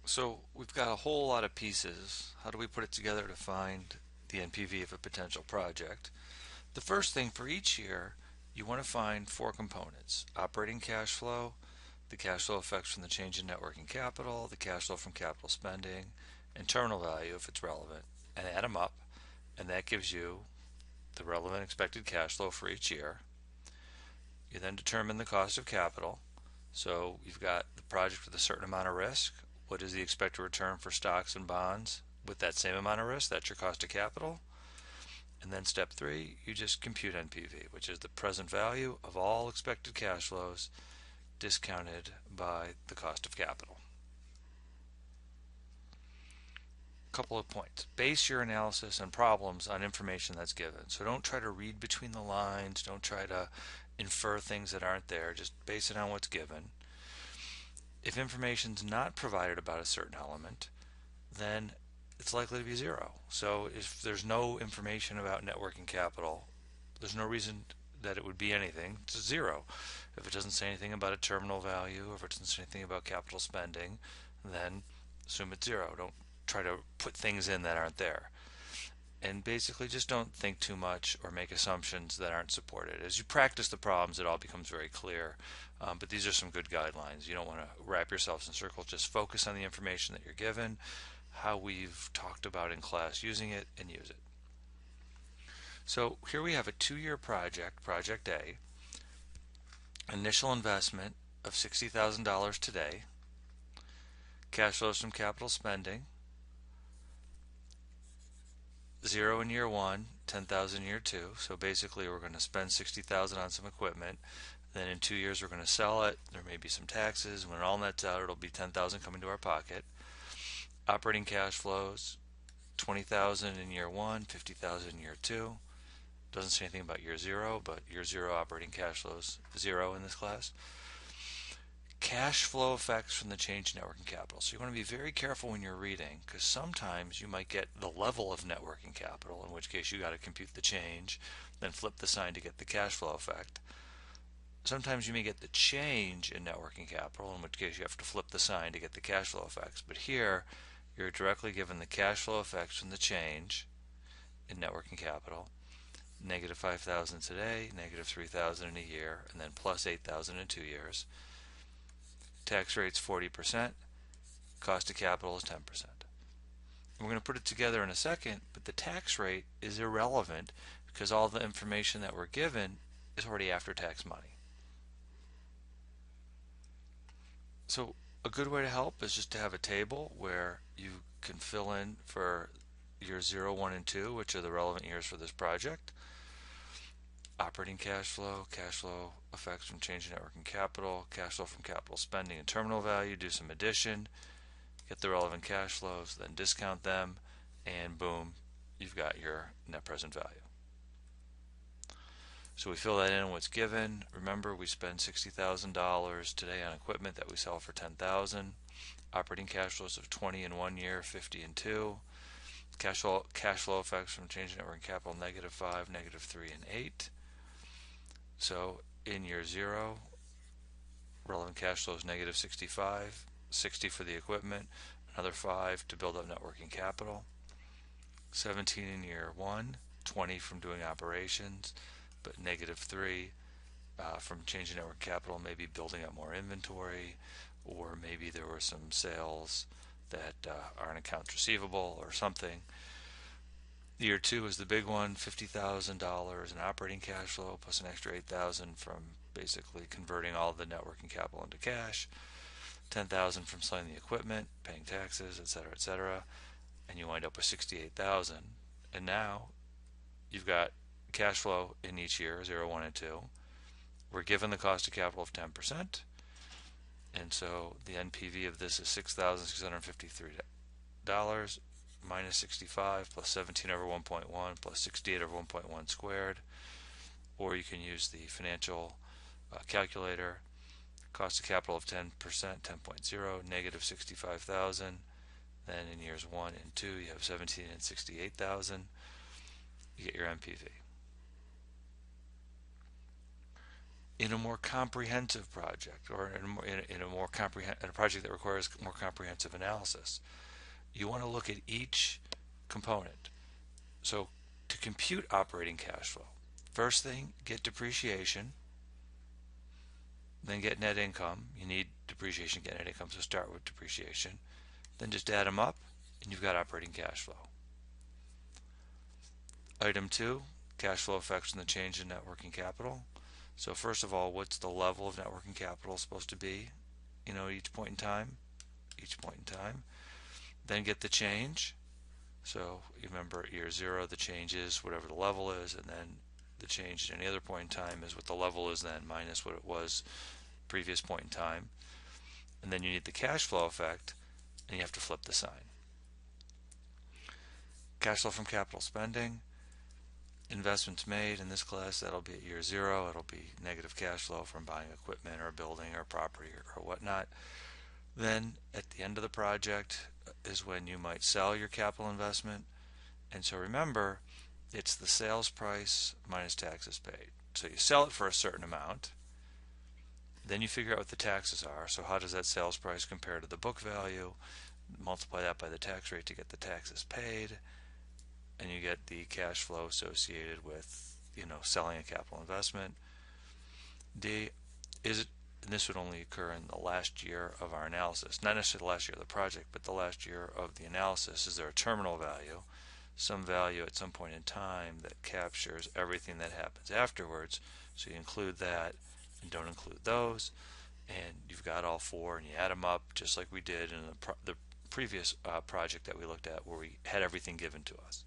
So we've got a whole lot of pieces. How do we put it together to find the NPV of a potential project? The first thing for each year, you want to find four components: operating cash flow, the cash flow effects from the change in net working capital, the cash flow from capital spending, and terminal value if it's relevant, and add them up, and that gives you the relevant expected cash flow for each year. You then determine the cost of capital. So you've got the project with a certain amount of risk. What is the expected return for stocks and bonds with that same amount of risk? That's your cost of capital. And then step three, you just compute NPV, which is the present value of all expected cash flows discounted by the cost of capital. Couple of points. Base your analysis and problems on information that's given. So don't try to read between the lines. Don't try to infer things that aren't there. Just base it on what's given. If information's not provided about a certain element, then it's likely to be zero. So if there's no information about net working capital, there's no reason that it would be anything. It's a zero. If it doesn't say anything about a terminal value, or if it doesn't say anything about capital spending, then assume it's zero. Don't try to put things in that aren't there. And basically just don't think too much or make assumptions that aren't supported. As you practice the problems, it all becomes very clear. But these are some good guidelines. You don't want to wrap yourselves in circles. Just focus on the information that you're given, how we've talked about in class using it, and use it. So here we have a 2-year project, Project A. Initial investment of $60,000 today. Cash flows from capital spending. 0 in year 1, 10,000 in year 2. So basically we're going to spend 60,000 on some equipment. Then in 2 years we're going to sell it. There may be some taxes. When it all nets out, it'll be 10,000 coming to our pocket. Operating cash flows, 20,000 in year 1, 50,000 in year 2. Doesn't say anything about year 0, but year 0 operating cash flows 0 in this class. Cash flow effects from the change in net working capital. So you want to be very careful when you're reading, because sometimes you might get the level of net working capital, in which case you got to compute the change, then flip the sign to get the cash flow effect. Sometimes you may get the change in net working capital, in which case you have to flip the sign to get the cash flow effects. But here, you're directly given the cash flow effects from the change in net working capital. Negative 5,000 today, negative 3,000 in a year, and then plus 8,000 in 2 years. Tax rate's 40%, cost of capital is 10%. And we're going to put it together in a second, but the tax rate is irrelevant because all the information that we're given is already after-tax money. So a good way to help is just to have a table where you can fill in for years 0, 1, and 2, which are the relevant years for this project. Operating cash flow effects from change in net working capital, cash flow from capital spending and terminal value, do some addition, get the relevant cash flows, then discount them, and boom, you've got your net present value. So we fill that in what's given. Remember, we spend $60,000 today on equipment that we sell for $10,000. Operating cash flows of 20 in 1 year, 50 in 2. Cash flow effects from change in net working capital, negative 5, negative 3, and 8. So in year 0, relevant cash flow is negative 65, 60 for the equipment, another 5 to build up net working capital. 17 in year 1, 20 from doing operations, but negative 3 from changing net working capital, maybe building up more inventory, or maybe there were some sales that are in accounts receivable or something. Year 2 is the big one, $50,000 in operating cash flow plus an extra $8,000 from basically converting all the net working capital into cash, $10,000 from selling the equipment, paying taxes, etc., and you wind up with $68,000. And now you've got cash flow in each year, 0, 1, and 2. We're given the cost of capital of 10%, and so the NPV of this is $6,653 minus 65 plus 17 over 1.1 plus 68 over 1.1 squared, or you can use the financial calculator. Cost of capital of 10%, 10.0, negative 65,000. Then in years 1 and 2 you have 17 and 68,000. You get your NPV. In a more comprehensive project, or in a more in a project that requires more comprehensive analysis, you want to look at each component. So to compute operating cash flow, first thing, get depreciation, then get net income. You need depreciation, get net income, so start with depreciation. Then just add them up, and you've got operating cash flow. Item 2, cash flow effects and the change in net working capital. So first of all, what's the level of net working capital supposed to be, each point in time? Then get the change. So you remember at year 0, the change is whatever the level is, and then the change at any other point in time is what the level is then minus what it was previous point in time. And then you need the cash flow effect, and you have to flip the sign. Cash flow from capital spending. Investments made in this class, that'll be at year 0. It'll be negative cash flow from buying equipment or a building or property or whatnot. Then at the end of the project is when you might sell your capital investment. And so remember, it's the sales price minus taxes paid. So you sell it for a certain amount, then you figure out what the taxes are. So how does that sales price compare to the book value? Multiply that by the tax rate to get the taxes paid, and you get the cash flow associated with selling a capital investment. D, is it, and this would only occur in the last year of our analysis, not necessarily the last year of the project, but the last year of the analysis. Is there a terminal value, some value at some point in time that captures everything that happens afterwards? So you include that and don't include those, and you've got all 4, and you add them up just like we did in the previous project that we looked at, where we had everything given to us.